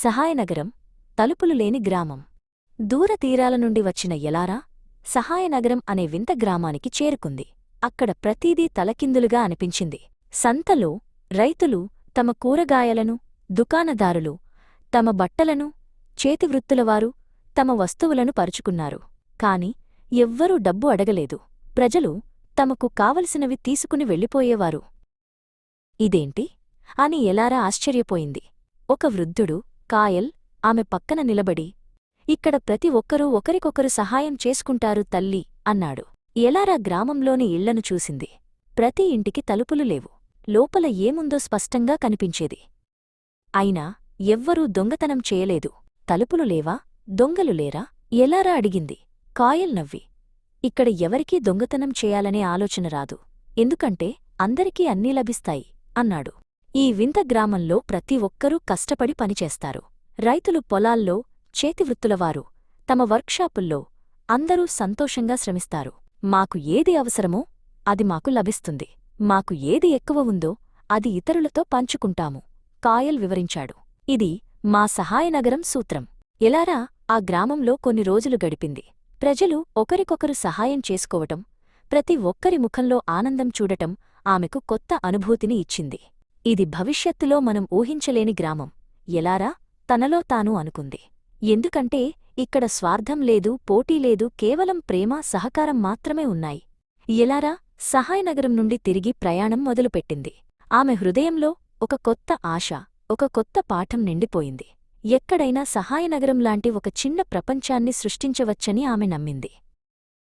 సహాయనగరం తలుపులు లేని గ్రామం. దూర తీరాల నుండి వచ్చిన ఎలారా సహాయనగరం అనే వింత గ్రామానికి చేరుకుంది. అక్కడ ప్రతీదీ తలకిందులుగా అనిపించింది. సంతలో రైతులు తమ కూరగాయలను, దుకాణదారులు తమ బట్టలను, చేతివృత్తులవారు తమ వస్తువులను పరుచుకున్నారు. కాని ఎవ్వరూ డబ్బు అడగలేదు. ప్రజలు తమకు కావలసినవి తీసుకుని వెళ్ళిపోయేవారు. ఇదేంటి అని ఎలారా ఆశ్చర్యపోయింది. ఒక వృద్ధుడు కాయల్ ఆమె పక్కన నిలబడి, ఇక్కడ ప్రతి ఒక్కరూ ఒకరికొకరు సహాయం చేసుకుంటారు తల్లీ అన్నాడు. ఎలారా గ్రామంలోని ఇళ్లను చూసింది. ప్రతి ఇంటికి తలుపులు లేవు. లోపల ఏముందో స్పష్టంగా కనిపించేది. అయినా ఎవ్వరూ దొంగతనం చేయలేదు. తలుపులు లేవా, దొంగలు లేరా? ఎలారా అడిగింది. కాయల్ నవ్వి, ఇక్కడ ఎవరికీ దొంగతనం చేయాలనే ఆలోచన రాదు. ఎందుకంటే అందరికీ అన్నీ లభిస్తాయి అన్నాడు. ఈ వింత గ్రామంలో ప్రతి ఒక్కరూ కష్టపడి పనిచేస్తారు. రైతులు పొలాల్లో, చేతివృత్తులవారు తమ వర్క్షాపుల్లో అందరూ సంతోషంగా శ్రమిస్తారు. మాకు ఏది అవసరమో అది మాకు లభిస్తుంది. మాకు ఏది ఎక్కువ ఉందో అది ఇతరులతో పంచుకుంటాము కాయల్ వివరించాడు. ఇది మా సహాయనగరం సూత్రం. ఎలారా ఆ గ్రామంలో కొన్ని రోజులు గడిపింది. ప్రజలు ఒకరికొకరు సహాయం చేసుకోవటం, ప్రతి ఒక్కరి ముఖంలో ఆనందం చూడటం ఆమెకు కొత్త అనుభూతిని ఇచ్చింది. ఇది భవిష్యత్తులో మనం ఊహించలేని గ్రామం ఎలారా తనలో తాను అనుకుంది. ఎందుకంటే ఇక్కడ స్వార్థం లేదు, పోటీ లేదు, కేవలం ప్రేమ, సహకారం మాత్రమే ఉన్నాయి. ఎలారా సహాయనగరం నుండి తిరిగి ప్రయాణం మొదలుపెట్టింది. ఆమె హృదయంలో ఒక కొత్త ఆశ, ఒక కొత్త పాఠం నిండిపోయింది. ఎక్కడైనా సహాయనగరం లాంటి ఒక చిన్న ప్రపంచాన్ని సృష్టించవచ్చని ఆమె నమ్మింది.